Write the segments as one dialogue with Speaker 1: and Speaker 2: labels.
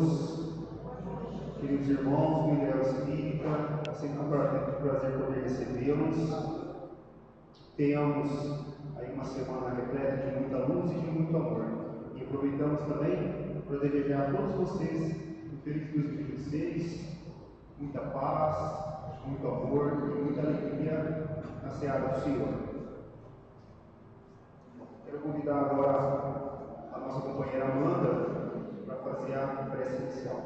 Speaker 1: todos, queridos irmãos do Ideal Espírita. É sempre um prazer poder recebê-los. Tenhamos aí uma semana repleta de muita luz e de muito amor. E aproveitamos também para desejar a todos vocês um feliz 2016, muita paz, muito amor e muita alegria na seara do Senhor. Quero convidar agora a nossa companheira Amanda para fazer a prece inicial.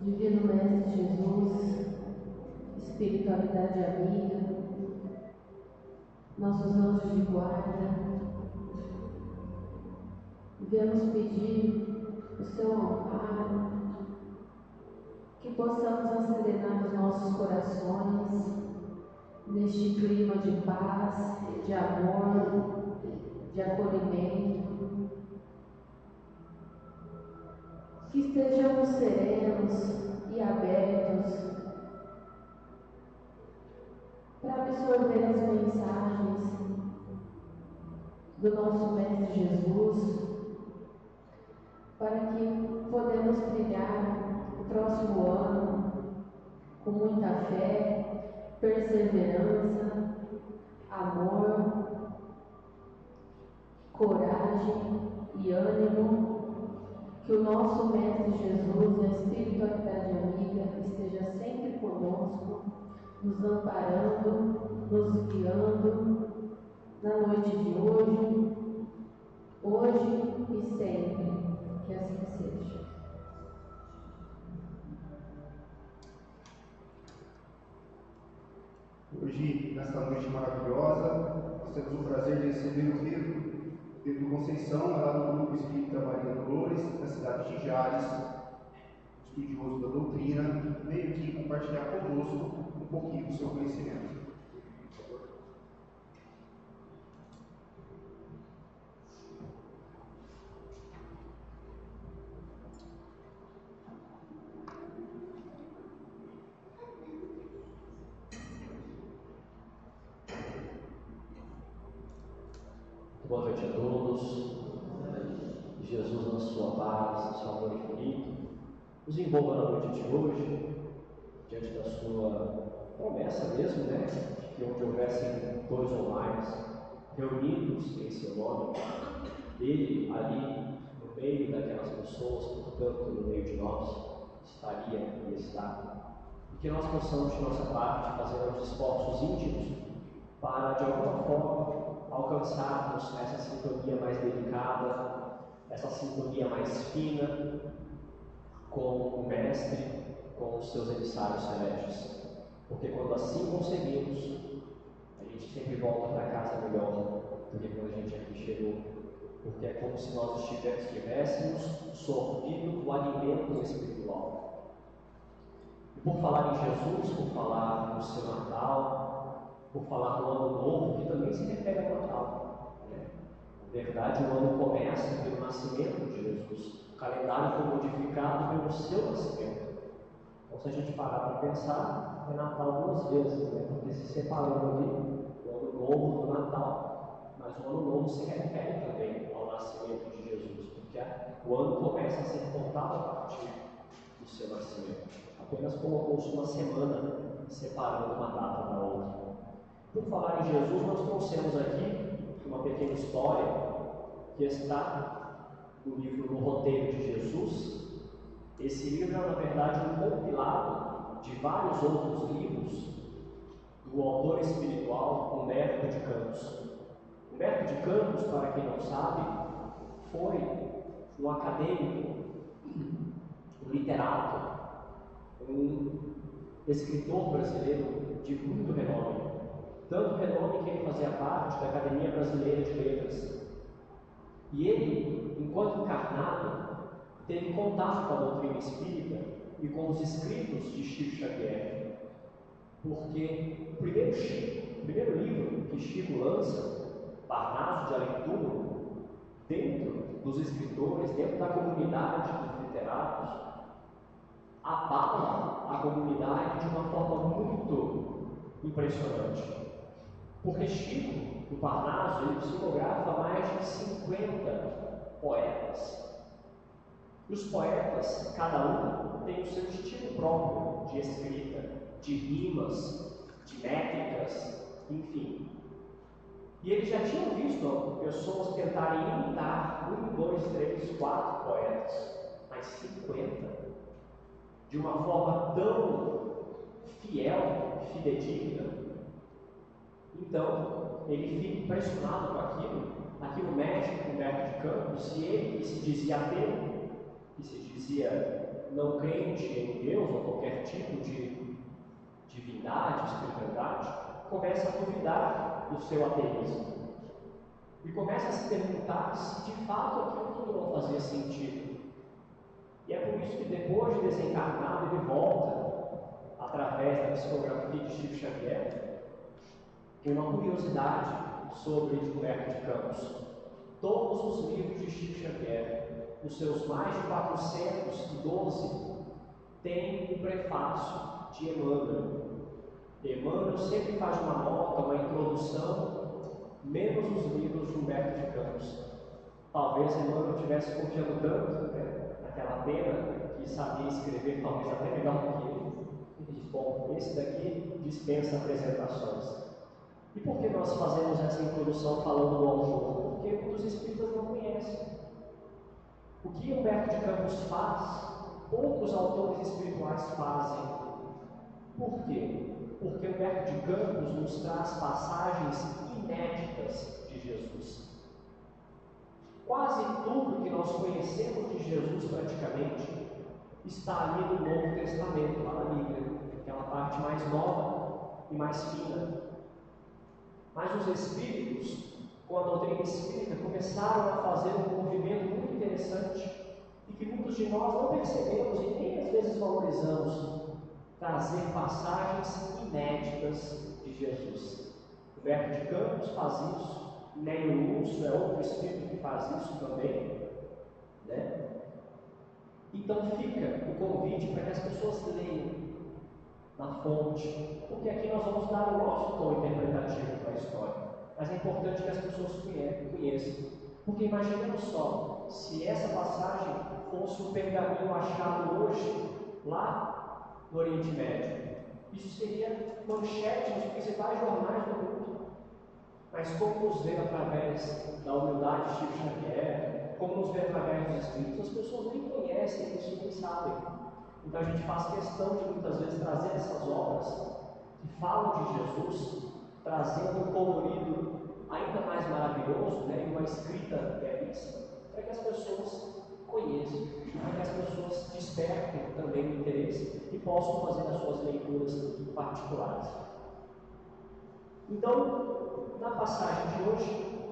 Speaker 2: Divino Mestre Jesus, espiritualidade amiga, nossos anjos de guarda, viemos pedir o seu amparo, que possamos acerenar os nossos corações neste clima de paz, de amor, de acolhimento. Que estejamos serenos e abertos para absorver as mensagens do nosso Mestre Jesus, para que podemos trilhar o próximo ano com muita fé, perseverança, amor, coragem e ânimo. Que o nosso Mestre Jesus, a espiritualidade amiga, esteja sempre conosco, nos amparando, nos guiando na noite de hoje e sempre. Que assim seja.
Speaker 1: Hoje, nesta noite maravilhosa, nós temos o prazer de receber o Pedro Conceição, lá do Grupo Espírita Maria Dolores, da cidade de Jales, estudioso da doutrina, que veio aqui compartilhar conosco um pouquinho do seu conhecimento.
Speaker 3: Boa noite a todos. Jesus, na sua paz, no seu amor infinito, nos envolva na noite de hoje, diante da sua promessa mesmo, né? Que onde houvessem dois ou mais reunidos em seu nome, Ele ali, no meio daquelas pessoas, portanto, no meio de nós, estaria e está. E que nós possamos, de nossa parte, fazer os esforços íntimos para, de alguma forma, alcançarmos essa sintonia mais delicada, essa sintonia mais fina com o Mestre, com os seus emissários celestes. Porque quando assim conseguimos, a gente sempre volta para casa melhor do que quando a gente aqui chegou. Porque é como se nós estivéssemos sorvindo o alimento espiritual. E por falar em Jesus, por falar no seu Natal, por falar do Ano Novo, que também se refere ao Natal. Na verdade, o ano começa pelo nascimento de Jesus. O calendário foi modificado pelo seu nascimento. Então, se a gente parar para pensar, é Natal duas vezes, porque se separando ali o Ano Novo do Natal. Mas o Ano Novo se refere também ao nascimento de Jesus, porque o ano começa a ser contado a partir do seu nascimento. Apenas colocou-se uma semana separando uma data da outra. Por falar em Jesus, nós trouxemos aqui uma pequena história que está no livro No Roteiro de Jesus. Esse livro é, na verdade, um compilado de vários outros livros do autor espiritual Humberto de Campos. Humberto de Campos, para quem não sabe, foi um acadêmico, um literato, um escritor brasileiro de muito renome. Tanto renome que ele fazia parte da Academia Brasileira de Letras. E ele, enquanto encarnado, teve contato com a doutrina espírita e com os escritos de Chico Xavier. Porque o primeiro livro que Chico lança, Parnaso de Além-Túmulo, dentro dos escritores, dentro da comunidade dos literatos, abala a comunidade de uma forma impressionante. Porque Chico, do Parnaso, ele psicografa mais de 50 poetas. E os poetas, cada um, tem o seu estilo próprio de escrita, de rimas, de métricas, enfim. E eles já tinham visto pessoas tentarem imitar 1, 2, 3, 4 poetas, mas 50, de uma forma tão fiel, fidedigna. Então, ele fica impressionado com aquilo mexe com Humberto de Campos, e ele, que se dizia ateu, que se dizia não crente em Deus ou qualquer tipo de divindade, espiritualidade, começa a duvidar do seu ateísmo e começa a se perguntar se de fato aquilo não fazia sentido. E é por isso que depois de desencarnado ele volta, através da psicografia de Chico Xavier, tem uma curiosidade sobre Humberto de Campos. Todos os livros de Chico Xavier, os seus mais de 412, têm um prefácio de Emmanuel. Emmanuel sempre faz uma nota, uma introdução, menos os livros de Humberto de Campos. Talvez Emmanuel estivesse confiando tanto, naquela pena, que sabia escrever, talvez até melhor do que ele. Ele diz: bom, esse daqui dispensa apresentações. E por que nós fazemos essa introdução falando do autor? Porque muitos espíritas não conhecem. O que Humberto de Campos faz, poucos autores espirituais fazem. Por quê? Porque Humberto de Campos nos traz passagens inéditas de Jesus. Quase tudo que nós conhecemos de Jesus, praticamente, está ali no Novo Testamento, lá na Bíblia, aquela parte mais nova e mais fina. Mas os espíritos, com a doutrina espírita, começaram a fazer um movimento muito interessante e que muitos de nós não percebemos e nem às vezes valorizamos: trazer passagens inéditas de Jesus. Humberto de Campos faz isso, Neio Lúcio é outro espírito que faz isso também, né? Então fica o convite para que as pessoas leiam na fonte, porque aqui nós vamos dar o nosso tom interpretativo para a história, mas é importante que as pessoas conheçam, porque imaginemos só, se essa passagem fosse um pergaminho achado hoje, lá no Oriente Médio, isso seria manchete nos principais jornais do mundo. Mas como nos vê através da humildade de Chico Xavier, como nos vê através dos Espíritos, as pessoas nem conhecem isso, nem sabem. Então a gente faz questão de muitas vezes trazer essas obras que falam de Jesus, trazendo um colorido ainda mais maravilhoso, né, e uma escrita belíssima, para que as pessoas conheçam, para que as pessoas despertem também o interesse e possam fazer as suas leituras particulares. Então, na passagem de hoje,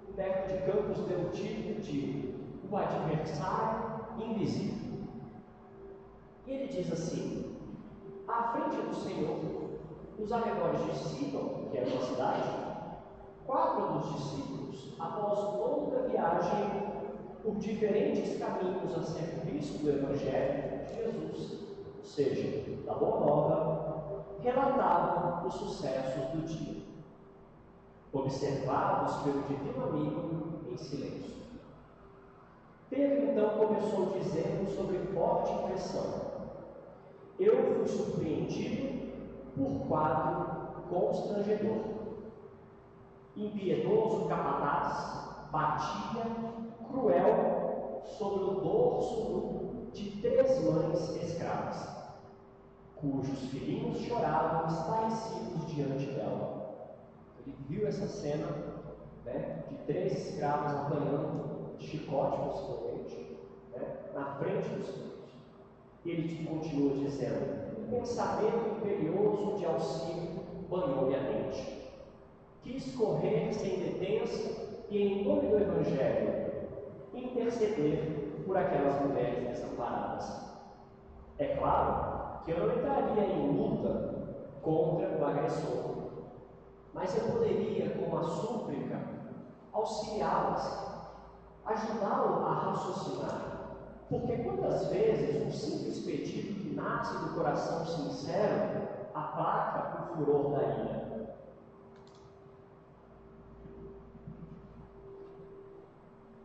Speaker 3: Humberto de Campos deu o título de O Adversário Invisível. E ele diz assim: à frente do Senhor, os alegóricos de Sidon, que era uma cidade, 4 dos discípulos, após longa viagem por diferentes caminhos a serviço do Evangelho de Jesus, ou seja, da Boa Nova, relatavam os sucessos do dia, observados pelo divino amigo em silêncio. Pedro então começou dizendo sobre forte impressão: eu fui surpreendido por quadro constrangedor. Impiedoso capataz batia cruel sobre o dorso nu de 3 mães escravas, cujos filhinhos choravam estarrecidos diante dela. Ele viu essa cena, né, de 3 escravos apanhando chicote, possivelmente, né, na frente dos filhos. E ele continua dizendo: um pensamento imperioso de auxílio banhou minha mente. Quis correr sem detença e, em nome do Evangelho, interceder por aquelas mulheres desamparadas. É claro que eu não entraria em luta contra o agressor, mas eu poderia, com uma súplica, auxiliá-las, ajudá-lo a raciocinar. Porque quantas vezes um simples pedido que nasce do coração sincero aplaca o furor da ira.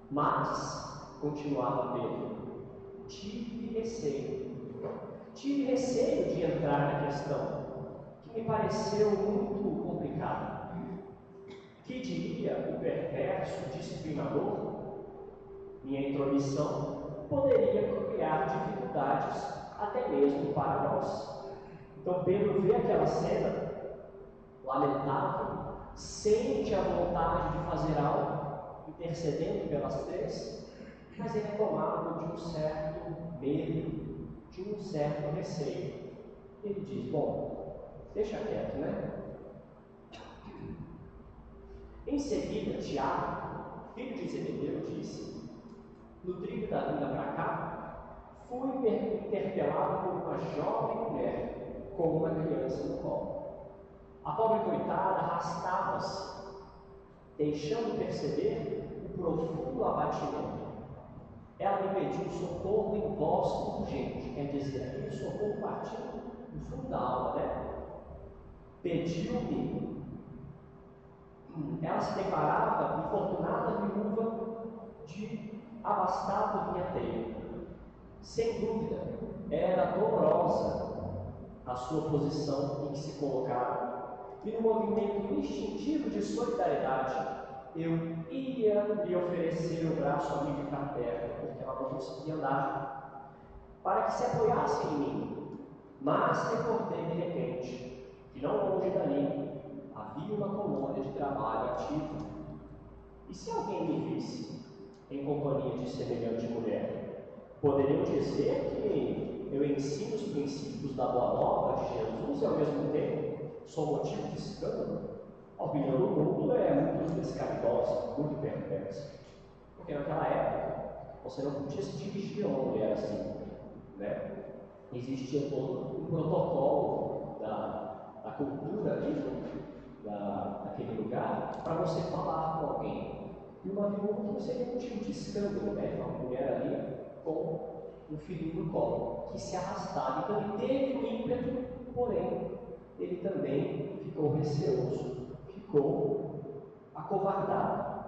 Speaker 3: Mas, continuava Pedro, tive receio de entrar na questão, que me pareceu muito complicada. Que diria o perverso disciplinador? Minha intromissão poderia criar dificuldades até mesmo para nós. Então Pedro vê aquela cena lamentável, sente a vontade de fazer algo, intercedendo pelas três, mas ele é tomado de um certo medo, de um certo receio. Ele diz, bom, deixa quieto, né? Em seguida, Tiago, filho de Zebedeu, disse, no trilho da vinda para cá, fui interpelado por uma jovem mulher com uma criança no colo. A pobre coitada arrastava-se, deixando perceber o profundo abatimento. Ela me pediu socorro em voz urgente, quer dizer, aquele socorro partindo do fundo da alma, né? Pediu-me. Ela se declarava infortunada viúva de abastado vinhateiro. Sem dúvida, era dolorosa a sua posição em que se colocava, e no movimento instintivo de solidariedade, eu ia lhe oferecer o braço amigo e fraterno, porque ela não conseguia andar, para que se apoiasse em mim. Mas recordei de repente que não longe dali havia uma colônia de trabalho ativo. E se alguém me visse em companhia de semelhante mulher, poderiam dizer que eu ensino os princípios da boa nova de Jesus e ao mesmo tempo sou motivo de escândalo? A opinião do mundo é muito descaridosa, muito perversa. Porque naquela época você não podia se dirigir a uma mulher assim, né? Existia todo um protocolo da cultura ali, daquele lugar, para você falar com alguém. E uma viúva que não seria motivo de escândalo, né? Uma mulher ali com um filhinho no colo, que se arrastava. Então ele teve um ímpeto, porém, ele também ficou receoso, ficou acovardado.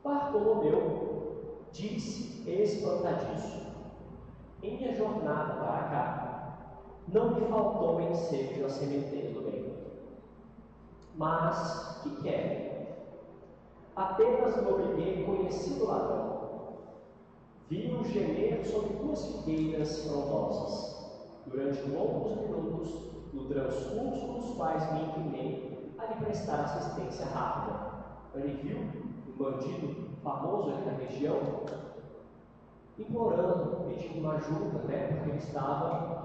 Speaker 3: Bartolomeu disse espantadiço, em minha jornada para cá, não me faltou ensejo a sementeira do bem. Mas, que quer? Apenas me obriguei conhecido ladrão. Vi-o gemer sobre duas figueiras frondosas, durante longos minutos, no transcurso dos quais me inclinei a lhe prestar assistência rápida. Ele viu um bandido famoso ali na região, implorando, pedindo uma ajuda, né, porque ele estava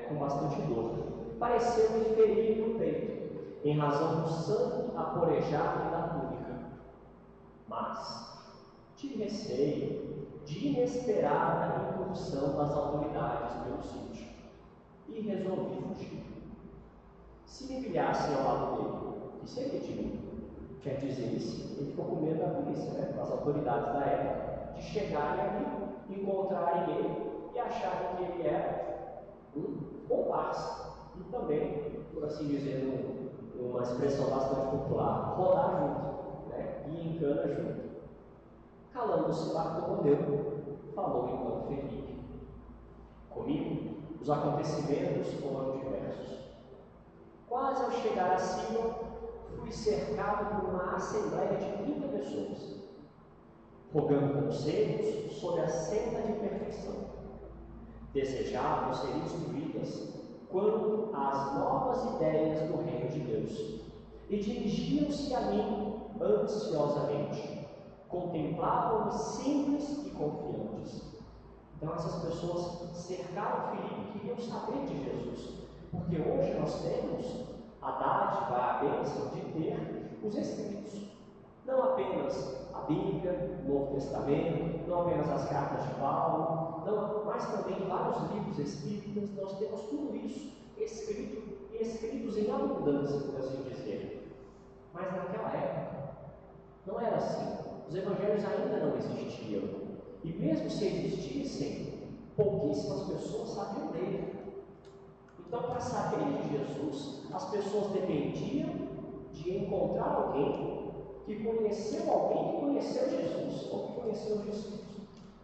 Speaker 3: com bastante dor. Pareceu-me ferir no peito, em razão do sangue aporejado da túnica. Mas tive receio de inesperada incursão das autoridades pelo sítio e resolvi fugir. Se me pilhassem ao lado dele, que seria de mim? Quer dizer isso? Ele ficou com medo da polícia, né, das autoridades da época, de chegarem ali, encontrarem ele e acharem que ele era um comparsa. E também, por assim dizer, uma expressão bastante popular, rodar junto, né, e encana junto. Calando-se Bartolomeu, falou então Felipe. Comigo, os acontecimentos foram diversos. Quase ao chegar acima, fui cercado por uma assembleia de 30 pessoas, rogando conselhos sobre a senda de perfeição. Desejavam ser instruídas quanto às novas ideias do reino de Deus, e dirigiam-se a mim ansiosamente. Contemplavam-me simples e confiantes. Então essas pessoas cercaram Filipe e queriam saber de Jesus, porque hoje nós temos a dádiva, a bênção de ter os Escritos, não apenas a Bíblia, o Novo Testamento, não apenas as cartas de Paulo, mas também vários livros espíritas. Nós temos tudo isso escritos em abundância, por assim dizer. Mas naquela época não era assim. Os evangelhos ainda não existiam. E mesmo se existissem, pouquíssimas pessoas sabiam dele. Então, para saber de Jesus, as pessoas dependiam de encontrar alguém que conheceu Jesus ou que conheceu Jesus.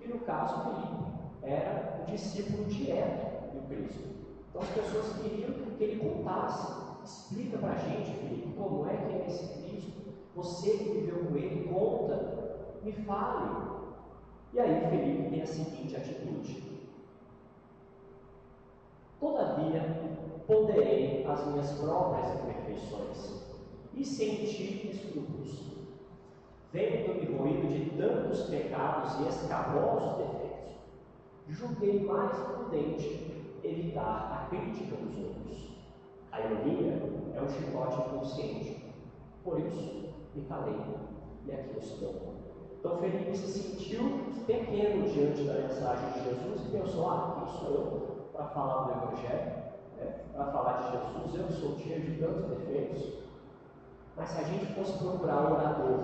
Speaker 3: E no caso, Filipe era o discípulo direto do Cristo. Então as pessoas queriam que ele contasse. Explica para a gente, Filipe, como é que é esse Cristo. Você que viveu com ele, conta, me fale. E aí Filipe tem a seguinte atitude: todavia, ponderei as minhas próprias imperfeições e senti escrúpulos, vendo-me roído de tantos pecados e escabrosos defeitos, julguei mais prudente evitar a crítica dos outros. A ironia é um chicote inconsciente, por isso me calei, e aqui eu estou. Então Felipe se sentiu pequeno diante da mensagem de Jesus e pensou: quem sou eu para falar do Evangelho, para falar de Jesus? Eu sou cheio de tantos defeitos. Mas se a gente fosse procurar um orador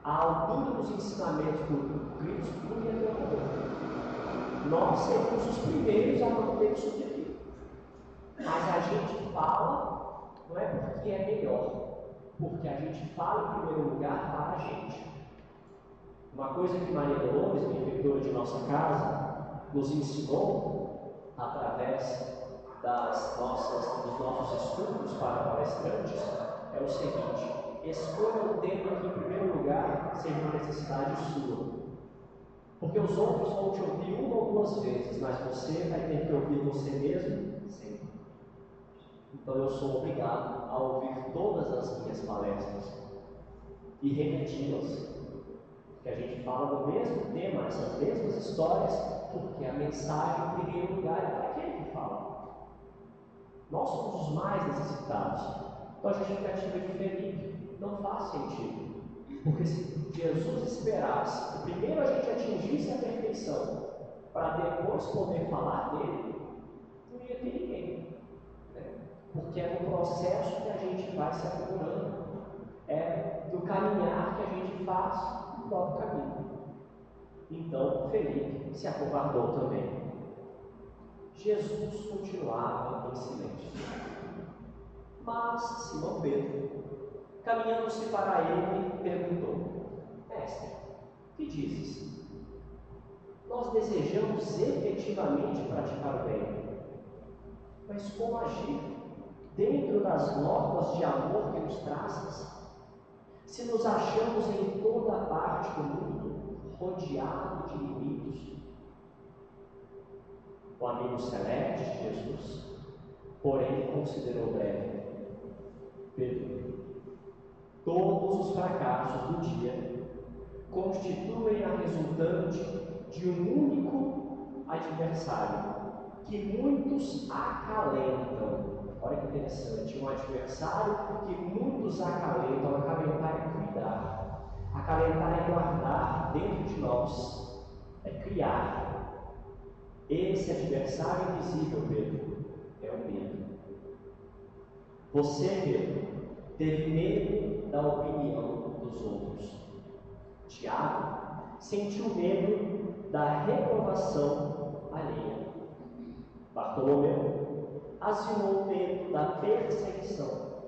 Speaker 3: à altura dos ensinamentos do Cristo, não ia ter orador. Nós seríamos os primeiros a não ter isso aqui. Mas a gente fala, não é porque é melhor, porque a gente fala em primeiro lugar para a gente. Uma coisa que Maria Dolores, benfeitora de nossa casa, nos ensinou através dos nossos estudos para palestrantes é o seguinte: escolha um tema que, em primeiro lugar, seja uma necessidade sua. Porque os outros vão te ouvir uma ou duas vezes, mas você vai ter que ouvir você mesmo sempre. Então eu sou obrigado a ouvir todas as minhas palestras e repeti-las. Porque a gente fala do mesmo tema, essas mesmas histórias, porque a mensagem, em primeiro lugar, é para aquele que fala. Nós somos os mais necessitados. Então a justificativa de Felipe não faz sentido. Porque se Jesus esperasse que primeiro a gente atingisse a perfeição, para depois poder falar dele, não ia ter ninguém. Porque é no processo que a gente vai se aprimorando, é do caminhar que a gente faz no próprio caminho. Então Felipe se acovardou também. Jesus continuava em silêncio. Mas Simão Pedro, caminhando-se para ele, perguntou: Mestre, que dizes? Nós desejamos efetivamente praticar o bem, mas como agir dentro das normas de amor que nos traças, se nos achamos em toda a parte do mundo rodeados de inimigos? O amigo celeste de Jesus, porém, considerou breve: Pedro, todos os fracassos do dia constituem a resultante de um único adversário que muitos acalentam. Olha que interessante, um adversário que muitos acalentam. Acalentar é cuidar, acalentar é guardar dentro de nós, é criar. Esse adversário invisível, Pedro, é o medo. Você, Pedro, teve medo da opinião dos outros. Tiago sentiu medo da reprovação alheia. Bartolomeu assinou o medo da perseguição.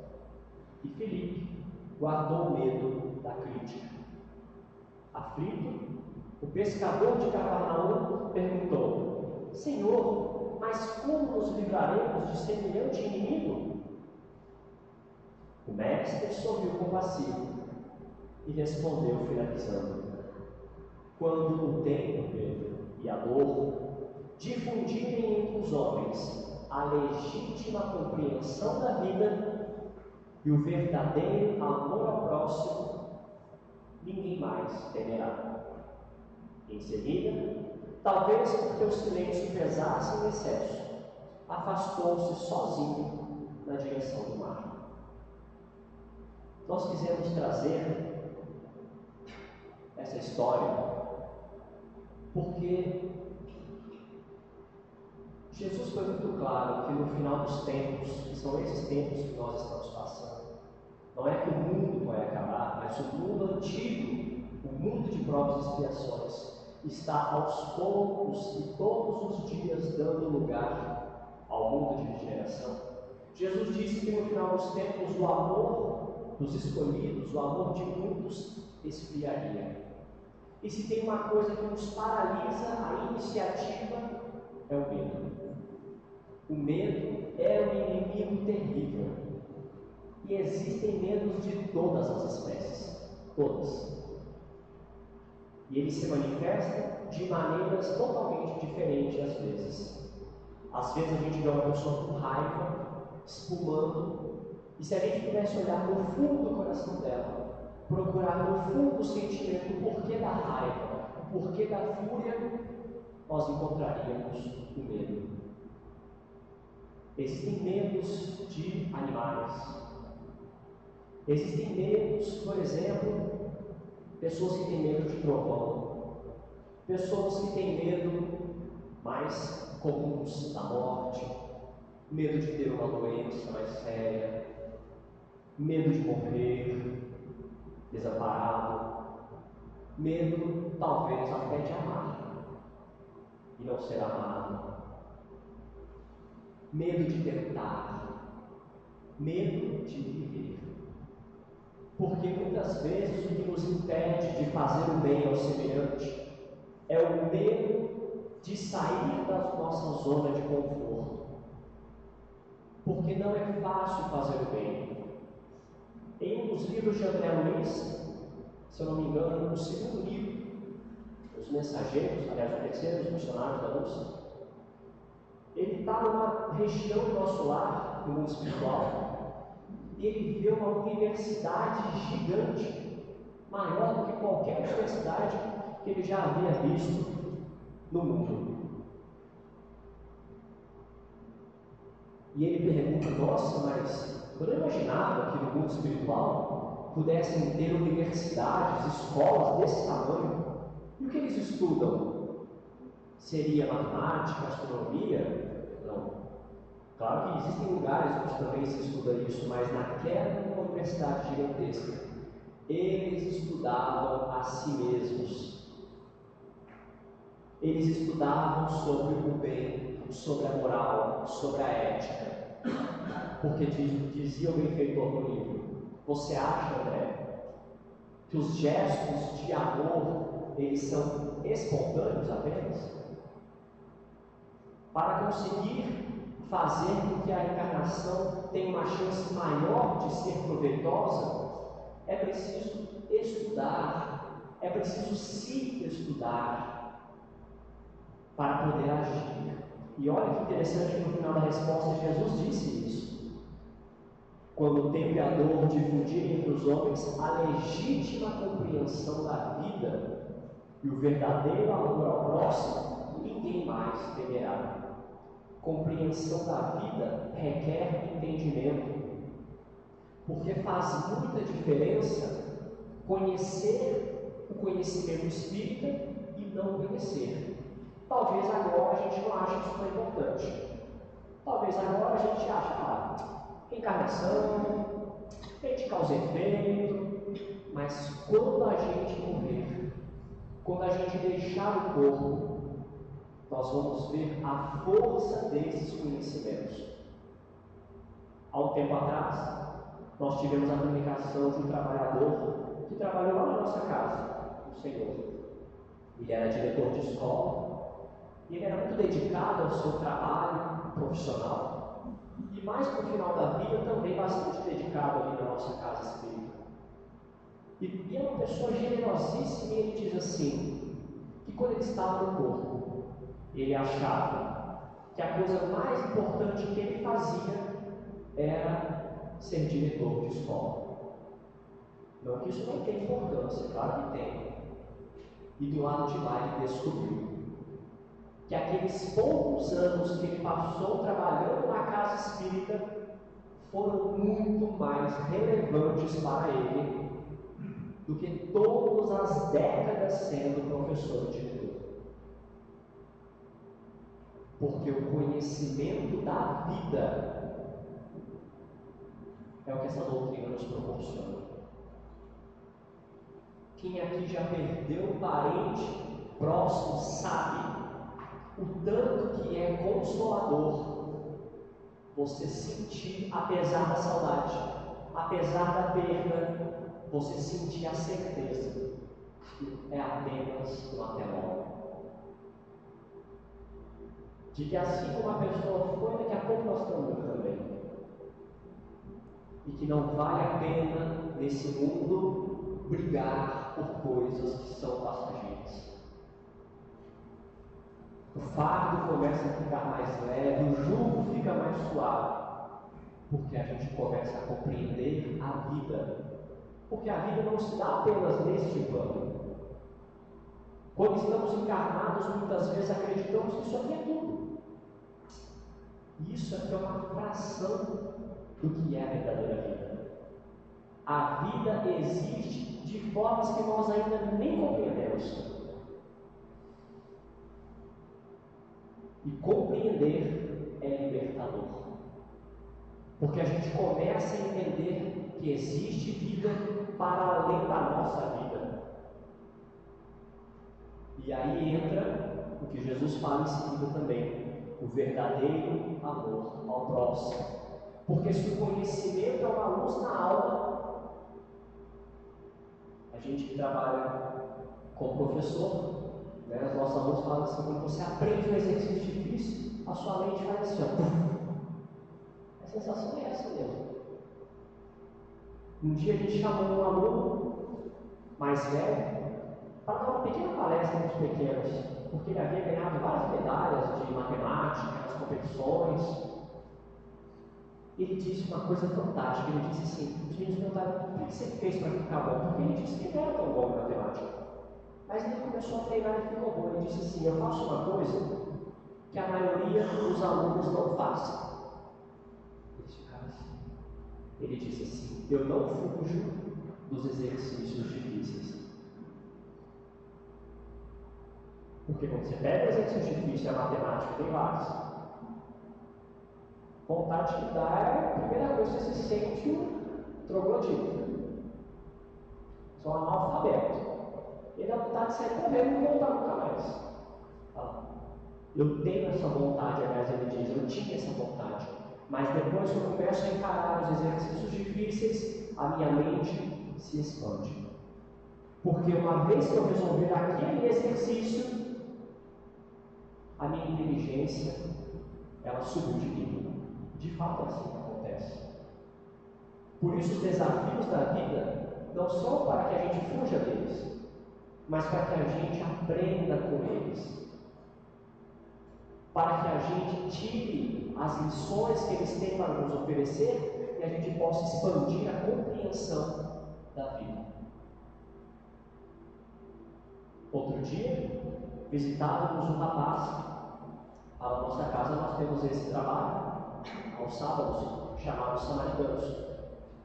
Speaker 3: E Filipe guardou o medo da crítica. Aflito, o pescador de Cafarnaum perguntou: Senhor, mas como nos livraremos de semelhante inimigo? O mestre sorriu compassivo e respondeu, finalizando: quando o tempo, Pedro, e a dor difundirem entre os homens a legítima compreensão da vida e o verdadeiro amor ao próximo, ninguém mais temerá. Em seguida, talvez porque o silêncio pesasse em excesso, afastou-se sozinho na direção do mar. Nós quisemos trazer essa história porque Jesus foi muito claro que no final dos tempos, que são esses tempos que nós estamos passando, não é que o mundo vai acabar, mas o mundo antigo, o mundo de provas e expiações, está aos poucos e todos os dias dando lugar ao mundo de regeneração. Jesus disse que no final dos tempos o amor dos escolhidos, o amor de muitos esfriaria. E se tem uma coisa que nos paralisa a iniciativa, é o medo. O medo é um inimigo terrível. E existem medos de todas as espécies. Todas. E ele se manifesta de maneiras totalmente diferentes às vezes. Às vezes a gente vê uma pessoa com raiva, espumando, e se a gente pudesse olhar no fundo do coração dela, procurar no fundo do sentimento o porquê da raiva, o porquê da fúria, nós encontraríamos o medo. Existem medos de animais. Existem medos, por exemplo, pessoas que têm medo de trovão, pessoas que têm medo mais comuns da morte, medo de ter uma doença mais séria, medo de morrer desamparado, medo talvez até de amar e não ser amado, medo de tentar, medo de viver. Porque muitas vezes o que nos impede de fazer o bem ao semelhante é o medo de sair da nossa zona de conforto. Porque não é fácil fazer o bem. Em um dos livros de André Luiz, se eu não me engano, no segundo livro, Os Mensageiros, aliás, o terceiro, Os Missionários da Luz, ele está numa região do nosso lar, no mundo espiritual, e ele vê uma universidade gigante, maior do que qualquer universidade que ele já havia visto no mundo. E ele pergunta: nossa, mas eu não imaginava que no mundo espiritual pudessem ter universidades, escolas desse tamanho. E o que eles estudam? Seria matemática, astronomia? Não. Claro que existem lugares onde também se estuda isso, mas naquela universidade gigantesca, eles estudavam a si mesmos. Eles estudavam sobre o bem, sobre a moral, sobre a ética. Porque dizia o benfeitor no livro: você acha, André, que os gestos de amor, eles são espontâneos apenas? Para conseguir fazer com que a encarnação tenha uma chance maior de ser proveitosa, é preciso estudar, é preciso se estudar para poder agir. E olha que interessante que no final da resposta Jesus disse isso. Quando o tempo e a dor difundirem entre os homens a legítima compreensão da vida e o verdadeiro amor ao próximo, ninguém mais temerá. Compreensão da vida requer entendimento, porque faz muita diferença conhecer o conhecimento espírita e não conhecer. Talvez agora a gente não ache isso tão importante. Talvez agora a gente ache, reencarnação, tem de causa efeito, mas quando a gente morrer, quando a gente deixar o corpo, nós vamos ver a força desses conhecimentos. Há um tempo atrás, nós tivemos a comunicação de um trabalhador que trabalhou lá na nossa casa, o Senhor. Ele era diretor de escola, e ele era muito dedicado ao seu trabalho profissional, e mais para o final da vida também bastante dedicado ali na nossa casa espírita. E é uma pessoa generosíssima, e ele diz assim, que quando ele estava no corpo, ele achava que a coisa mais importante que ele fazia era ser diretor de escola. Não que isso não tenha importância, claro que tem. E do lado de lá ele descobriu que aqueles poucos anos que ele passou trabalhando na casa espírita foram muito mais relevantes para ele do que todas as décadas sendo professor de diretor. Porque o conhecimento da vida é o que essa doutrina nos proporciona. Quem aqui já perdeu um parente próximo sabe o tanto que é consolador você sentir, apesar da saudade, apesar da perda, você sentir a certeza que é apenas um até logo. De que assim como a pessoa foi, daqui a pouco nós estamos também. E que não vale a pena, nesse mundo, brigar por coisas que são passageiras. O fardo começa a ficar mais leve, o jugo fica mais suave, porque a gente começa a compreender a vida. Porque a vida não se dá apenas neste plano. Quando estamos encarnados, muitas vezes acreditamos que isso aqui é tudo. Isso aqui é uma fração do que é a verdadeira vida. A vida existe de formas que nós ainda nem compreendemos. E compreender é libertador. Porque a gente começa a entender que existe vida para além da nossa vida. E aí entra o que Jesus fala em seguida também, o verdadeiro amor ao próximo. Porque se o conhecimento é uma luz na alma, a gente que trabalha como professor, né, os nossos alunos falam assim, quando você aprende um exercício difícil, a sua mente faz assim, ó. A sensação é essa mesmo. Um dia a gente chamou um aluno mais velho para dar uma pequena palestra para os pequenos, porque ele havia ganhado várias medalhas de matemática nas competições. Ele disse uma coisa fantástica, ele disse assim, os meninos perguntaram, o que você fez para ficar bom? Porque ele disse que não era tão bom em matemática. Mas ele começou a treinar e ficou bom. Ele disse assim, eu faço uma coisa que a maioria dos alunos não faz. Eles ficaram assim. Ele disse assim, eu não fujo dos exercícios difíceis. Porque quando você pega o exercício difícil, a matemática tem vários. Vontade que dá é a primeira coisa que você se sente um troglodita. Só um analfabeto. Ele dá vontade de sair correndo e não voltar nunca mais. Eu tenho essa vontade, aliás, ele diz, eu tinha essa vontade. Mas depois que eu começo a encarar os exercícios difíceis, a minha mente se expande. Porque uma vez que eu resolver aquele exercício, a minha inteligência, ela subiu de nível. De fato é assim que acontece. Por isso os desafios da vida não são para que a gente fuja deles, mas para que a gente aprenda com eles. Para que a gente tire as lições que eles têm para nos oferecer e a gente possa expandir a compreensão da vida. Outro dia, visitávamos um rapaz. Na nossa casa nós temos esse trabalho, aos sábados, chamados samaritanos.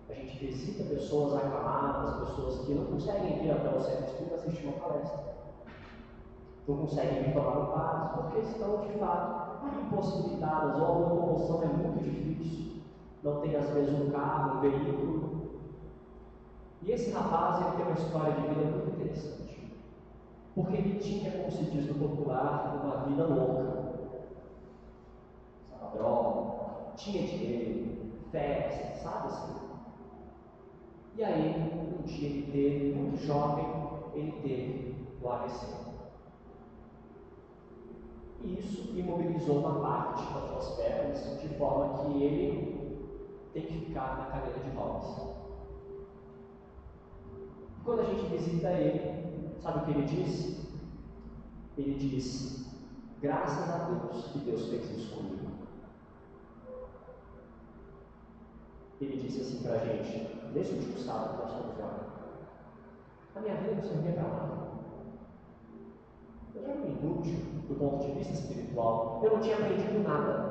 Speaker 3: A gente visita pessoas acamadas, pessoas que não conseguem vir até o centro de estudo assistir uma palestra. Não conseguem vir tomar um passe, porque estão, de fato, impossibilitadas, ou a locomoção é muito difícil, não tem, às vezes, um carro, um veículo. E esse rapaz, ele tem uma história de vida muito interessante. Porque ele tinha, como se diz no popular, uma vida louca. Sabe, droga, tinha dinheiro, festa, sabe assim? E aí, um dia ele teve, muito jovem, ele teve o AVC. E isso imobilizou uma parte das suas pernas, de forma que ele tem que ficar na cadeira de rodas. Quando a gente visita ele, sabe o que ele disse? Ele disse, graças a Deus que Deus fez isso comigo. Ele disse assim pra gente, nesse último sábado que nós fomos lá, a minha vida não servia para nada. Eu era um inútil do ponto de vista espiritual, eu não tinha aprendido nada.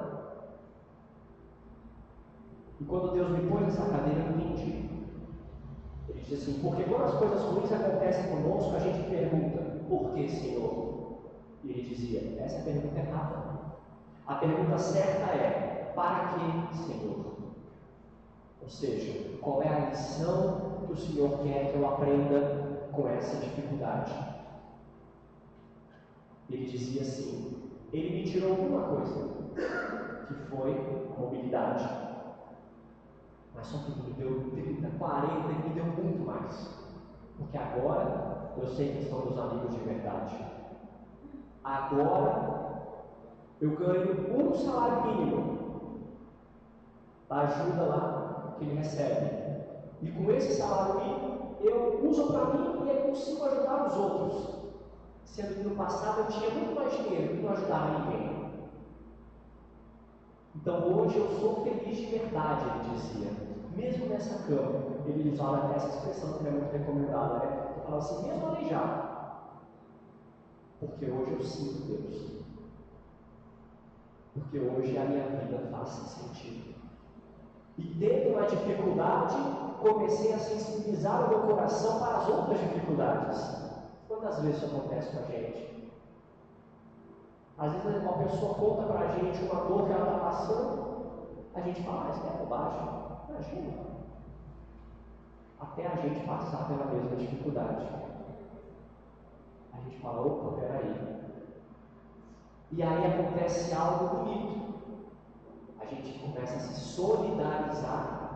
Speaker 3: E quando Deus me pôs nessa cadeira, eu entendi. Ele disse assim, porque quando as coisas ruins acontecem conosco, a gente pergunta, por que, Senhor? E ele dizia, essa é a pergunta errada. A pergunta certa é, para que, Senhor? Ou seja, qual é a lição que o Senhor quer que eu aprenda com essa dificuldade? Ele dizia assim: ele me tirou uma coisa, que foi a mobilidade. Mas só que ele me deu 30, 40, ele me deu muito mais. Porque agora eu sei que são meus amigos de verdade. Agora eu ganho um salário mínimo da ajuda lá que ele recebe. E com esse salário mínimo eu uso para mim e eu consigo ajudar os outros. Sendo que no passado eu tinha muito mais dinheiro e não ajudava ninguém. Então hoje eu sou feliz de verdade, ele dizia. Mesmo nessa cama, ele usava até essa expressão que é muito recomendada, né? Ele falava assim, mesmo aleijado. Porque hoje eu sinto Deus. Porque hoje a minha vida faz sentido. E tendo uma dificuldade, comecei a sensibilizar o meu coração para as outras dificuldades. Quantas vezes isso acontece com a gente? Às vezes uma pessoa conta para a gente uma dor que ela está passando, a gente fala, mas é bobagem, imagina. Até a gente passar pela mesma dificuldade. A gente fala, opa, peraí. E aí acontece algo bonito. A gente começa a se solidarizar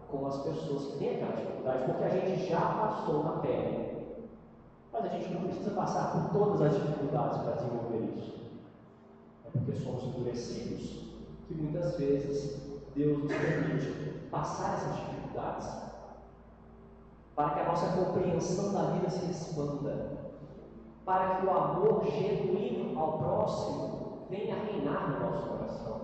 Speaker 3: com as pessoas que têm aquela dificuldade, porque a gente já passou na pele. Mas a gente não precisa passar por todas as dificuldades para desenvolver isso. É porque somos endurecidos que muitas vezes Deus nos permite passar essas dificuldades para que a nossa compreensão da vida se expanda, para que o amor genuíno ao próximo venha reinar no nosso coração.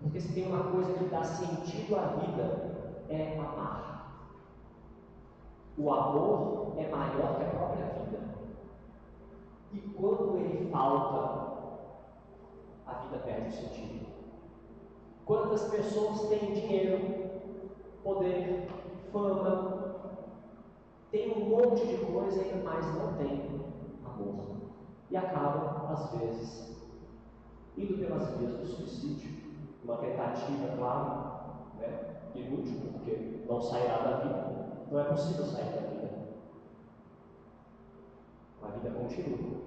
Speaker 3: Porque se tem uma coisa que dá sentido à vida, é amar. O amor é maior que a própria vida. E quando ele falta, a vida perde o sentido. Quantas pessoas têm dinheiro, poder, fama, tem um monte de coisa, mas não tem amor. E acabam, às vezes, indo pelas vias do suicídio. Uma tentativa, claro, né? Inútil, porque não sairá da vida. Não é possível sair da vida. A vida continua.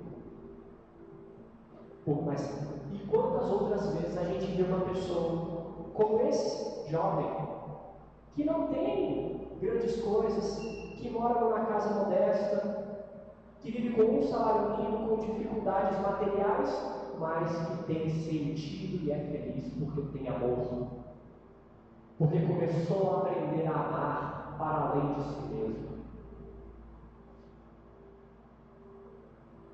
Speaker 3: E quantas outras vezes a gente vê uma pessoa como esse jovem, que não tem grandes coisas, que mora numa casa modesta, que vive com um salário mínimo, com dificuldades materiais, mas que tem sentido e é feliz porque tem amor. Porque começou a aprender a amar para além de si mesmo.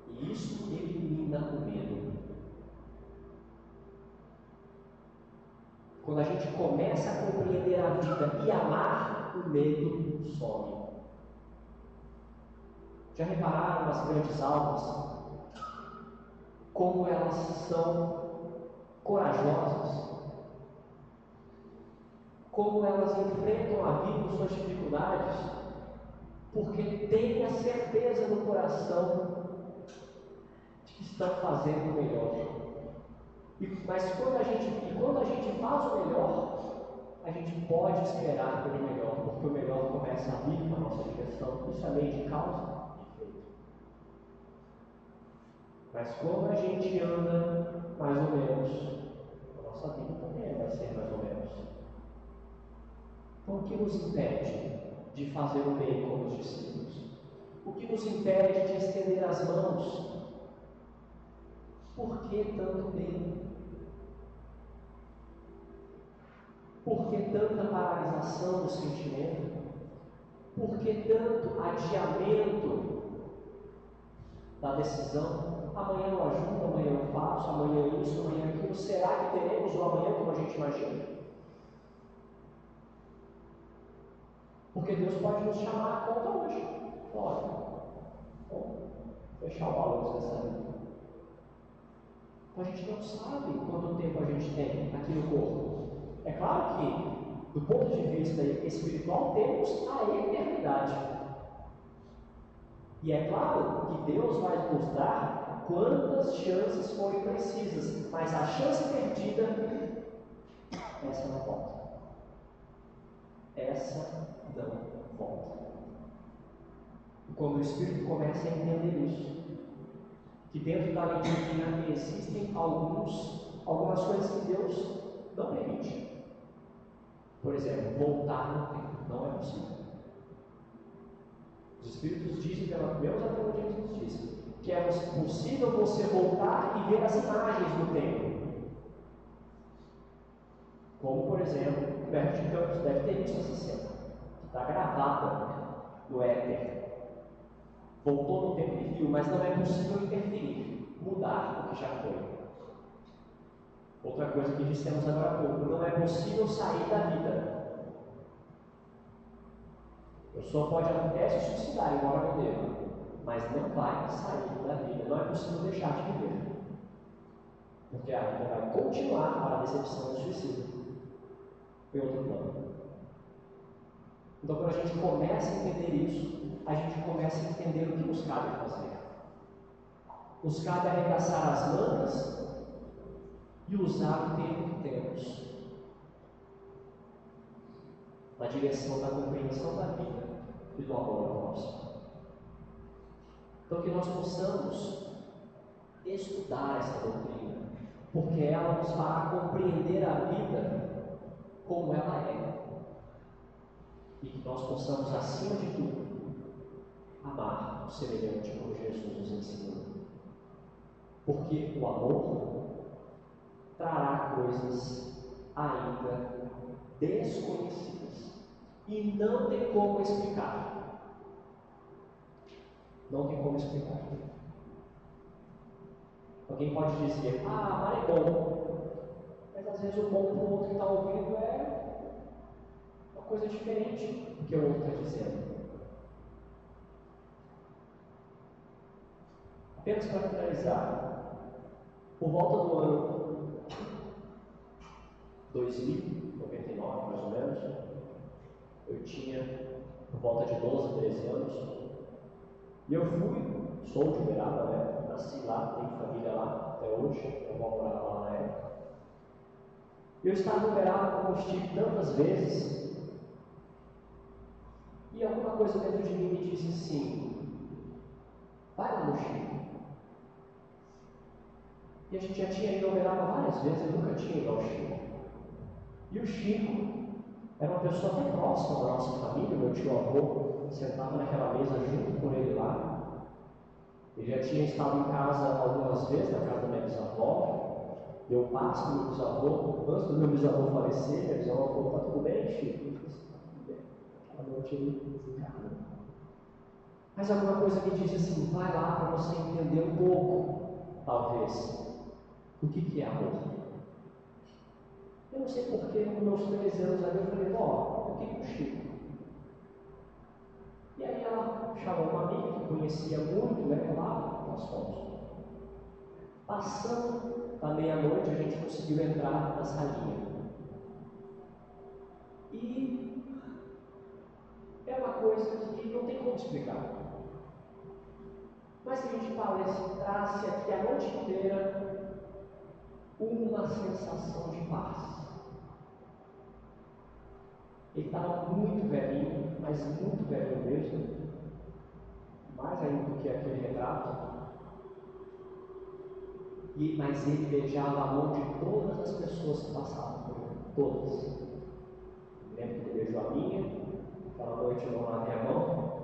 Speaker 3: E isso elimina o medo. Quando a gente começa a compreender a vida e amar, o medo some. Já repararam nas grandes almas como elas são corajosas? Como elas enfrentam a vida com suas dificuldades? Porque têm a certeza no coração de que estão fazendo o melhor. Mas quando a gente faz o melhor, a gente pode esperar pelo melhor, porque o melhor começa a vir na nossa direção. Isso é lei de causa e efeito. Mas quando a gente anda mais ou menos, a nossa vida também vai ser mais ou menos. Então, o que nos impede de fazer o bem como os discípulos? O que nos impede de estender as mãos? Por que tanto medo? Por que tanta paralisação do sentimento? Por que tanto adiamento da decisão? Amanhã eu ajudo, amanhã eu faço, amanhã isso, amanhã aquilo. Será que teremos o amanhã como a gente imagina? Porque Deus pode nos chamar a conta hoje. Pode. Fechar o balanço dessa vida. A gente não sabe quanto tempo a gente tem aqui no corpo. É claro que, do ponto de vista espiritual, temos a eternidade. E é claro que Deus vai nos dar quantas chances forem precisas, mas a chance perdida, essa não volta. Essa não volta. E quando o Espírito começa a entender isso, que dentro da lei divina existem algumas coisas que Deus não permite. Por exemplo, voltar no tempo não é possível. Os Espíritos dizem, pelo menos até onde eles nos dizem, que é possível você voltar e ver as imagens do tempo. Como, por exemplo, Humberto de Campos deve ter visto essa cena, que está gravada no éter. Voltou no tempo e viu, mas não é possível interferir, mudar o que já foi. Outra coisa que dissemos agora há pouco, não é possível sair da vida. A pessoa pode até se suicidar, embora não deva, mas não vai sair da vida, não é possível deixar de viver. Porque a vida vai continuar para a decepção e o suicídio. Em outro plano. Então, quando a gente começa a entender isso, a gente começa a entender o que nos cabe fazer. Nos cabe arregaçar as mangas e usar o tempo que temos na direção da compreensão da vida e do amor ao próximo. Então, que nós possamos estudar essa doutrina, porque ela nos fará compreender a vida como ela é, e que nós possamos, acima de tudo, amar o semelhante como Jesus nos ensinou, porque o amor trará coisas ainda desconhecidas e não tem como explicar. Não tem como explicar. Alguém pode dizer, amar é bom. Mas às vezes o bom para o outro que está ouvindo é uma coisa diferente do que o outro está dizendo. Apenas para finalizar, por volta do ano 2099, mais ou menos, eu tinha por volta de 12, 13 anos, e eu sou de Uberaba, né? Nasci lá, tenho família lá até hoje, eu vou morar lá na época. Eu estava no Uberaba, como estive tantas vezes, e alguma coisa dentro de mim me disse assim, vai lá no Chico. E a gente já tinha ido ao Uberaba várias vezes, eu nunca tinha ido ao Chico. E o Chico era uma pessoa até próxima da nossa família, meu tio-avô sentava naquela mesa junto com ele lá. Ele já tinha estado em casa algumas vezes, na casa da minha bisavó. Deu passo para o meu bisavô, antes do meu bisavô falecer, minha bisavó falou, está tudo bem, Chico? Eu disse, está tudo bem. Aquela noite ele desencarnou. Mas alguma coisa me disse assim, vai lá para você entender um pouco, talvez, o que é amor. Eu não sei porquê, nos meus 13 anos ali, eu falei, o que é o Chico? E aí ela chamou uma amiga que conhecia muito, né, lá, nós fomos. Passando da meia-noite, a gente conseguiu entrar na salinha. E é uma coisa que não tem como explicar. Mas que a gente palestrasse aqui a noite inteira uma sensação de paz. Ele estava muito velhinho, mas muito velhinho mesmo, mais ainda do que aquele retrato. Mas ele beijava a mão de todas as pessoas que passavam por ele, todas. Eu lembro que ele beijou a minha, aquela noite eu não lavei a mão.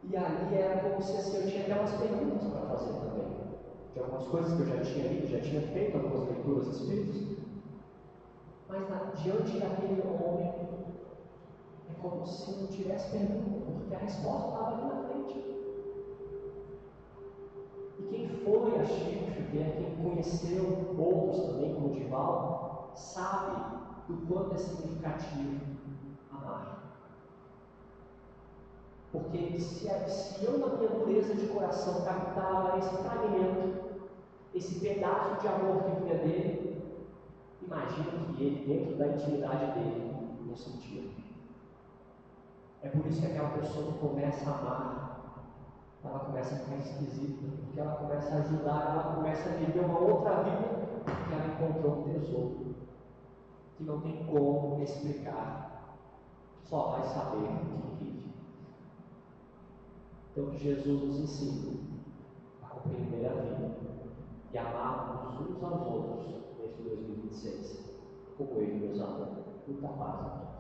Speaker 3: E ali era como se assim, eu tinha até umas perguntas para fazer também, de algumas coisas que eu já tinha lido, já tinha feito algumas leituras espíritas. Mas diante daquele homem, é como se não tivesse pergunta, porque a resposta estava ali na frente. E quem foi a Chico Xavier, quem conheceu outros também, como Divaldo, sabe do quanto é significativo amar. Porque se eu, na minha dureza de coração, captava esse fragmento, esse pedaço de amor que vinha dele, imagina que ele, dentro da intimidade dele, não sentia. É por isso que aquela pessoa que começa a amar, ela começa a ficar esquisita, porque ela começa a ajudar, ela começa a viver uma outra vida, porque ela encontrou um tesouro que não tem como explicar, só vai saber quem vive. Então que Jesus nos ensine compreender a vida e amar uns aos outros neste 2026, como Ele nos amou. Muita paz a todos.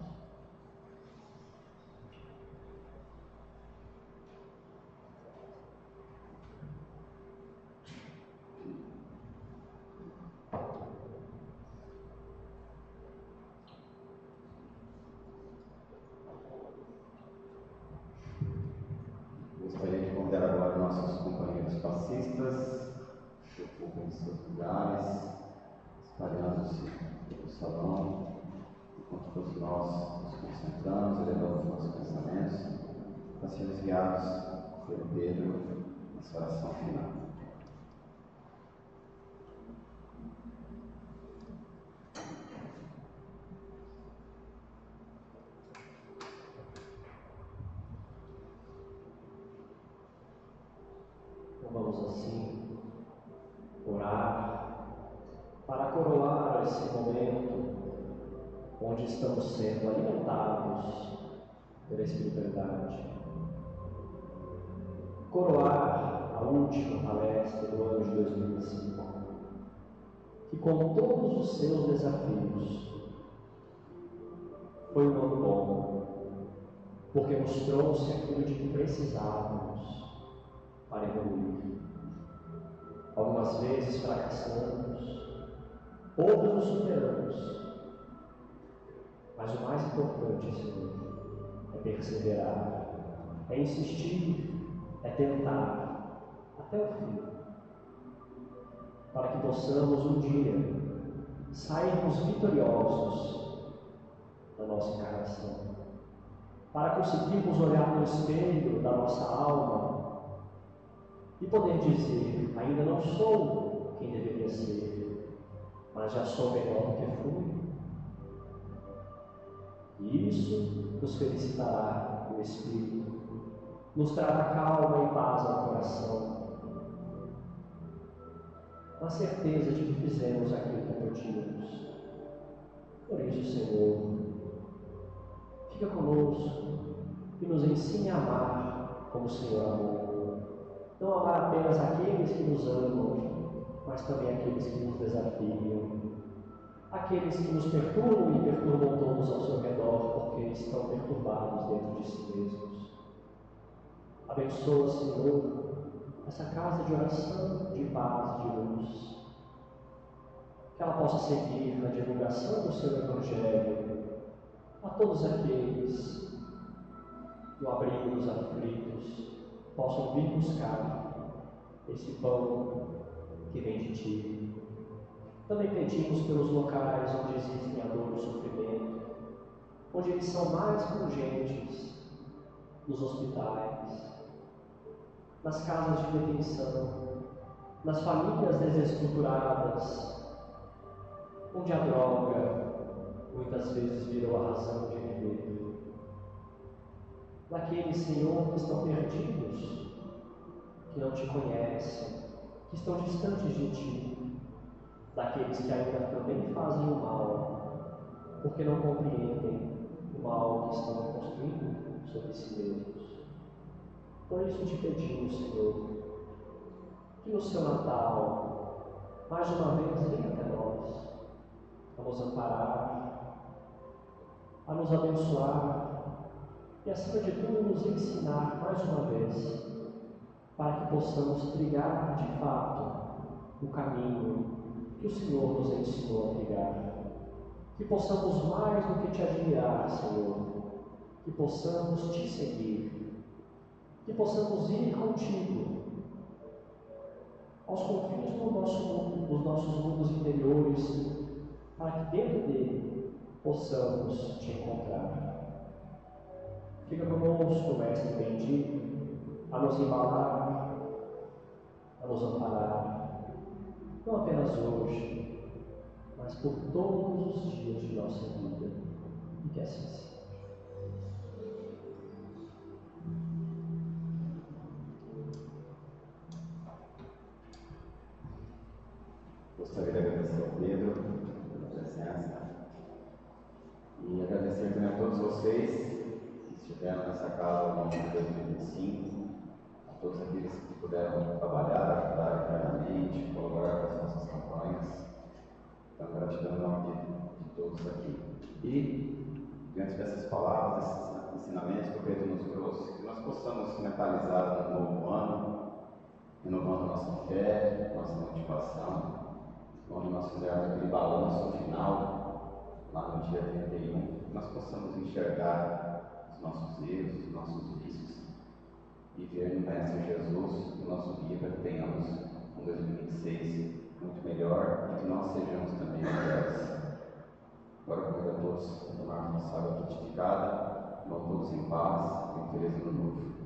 Speaker 4: Gostaria de convidar agora nossos companheiros passistas que ocupem seus lugares, espalhando-se pelo salão, enquanto todos nós nos concentramos e levamos nossos pensamentos para sermos guiados pelo Pedro nessa oração final.
Speaker 3: Vamos assim orar para coroar esse momento onde estamos sendo alimentados pela espiritualidade. Coroar a última palestra do ano de 2005, que com todos os seus desafios foi um ano bom, porque nos trouxe aquilo de que precisávamos para evoluir. Algumas vezes fracassamos, outras nos superamos, mas o mais importante, Senhor, é perseverar, é insistir, é tentar até o fim, para que possamos um dia sairmos vitoriosos da nossa encarnação, para conseguirmos olhar no espelho da nossa alma e poder dizer: ainda não sou quem deveria ser, mas já sou melhor do que fui. E isso nos felicitará no Espírito, nos trará calma e paz ao coração, na certeza de que fizemos aquilo que podíamos. Por isso, Senhor, fica conosco e nos ensine a amar como o Senhor amou. Não amar apenas aqueles que nos amam, mas também aqueles que nos desafiam, aqueles que nos perturbam e perturbam todos ao seu redor, porque estão perturbados dentro de si mesmos. Abençoa, Senhor, essa casa de oração, de paz, de luz, que ela possa seguir na divulgação do seu Evangelho a todos aqueles do abrigo dos aflitos possam vir buscar esse pão que vem de Ti. Também pedimos pelos locais onde existem a dor e o sofrimento, onde eles são mais pungentes, nos hospitais, nas casas de detenção, nas famílias desestruturadas, onde a droga muitas vezes virou a razão de viver. Daqueles, Senhor, que estão perdidos, que não Te conhecem, que estão distantes de Ti, daqueles que ainda também fazem o mal, porque não compreendem o mal que estão construindo sobre si mesmos. Por isso Te pedimos, Senhor, que no Seu Natal, mais uma vez, venha até nós, a nos amparar, a nos abençoar, e, acima de tudo, nos ensinar mais uma vez, para que possamos trilhar de fato o caminho que o Senhor nos ensinou a trilhar. Que possamos mais do que Te admirar, Senhor, que possamos Te seguir, que possamos ir contigo aos confins do nosso mundo, dos nossos mundos interiores, para que dentro dele possamos Te encontrar. Fica conosco, Mestre bendito, a nos embalar, a nos amparar, não apenas hoje, mas por todos os dias de nossa vida, e que assim seja.
Speaker 4: Gostaria de agradecer ao Pedro pela presença e agradecer também a todos vocês que estiveram nessa casa ao longo de 2025, a todos aqueles que puderam trabalhar, ajudar internamente, colaborar com as nossas campanhas. Então, gratidão em nome de todos aqui. E, diante dessas palavras, desses ensinamentos que o Pedro nos trouxe, que nós possamos mentalizar no novo ano, renovando nossa fé, nossa motivação, onde nós fizermos aquele balanço final, lá no dia 31, que nós possamos enxergar os nossos erros, os nossos vícios, e ver no Mestre Jesus o nosso guia para que tenhamos um 2026 muito melhor e que nós sejamos também melhores. Agora convido a todos a tomar nossa água frutificada, vão todos em paz e um feliz ano novo.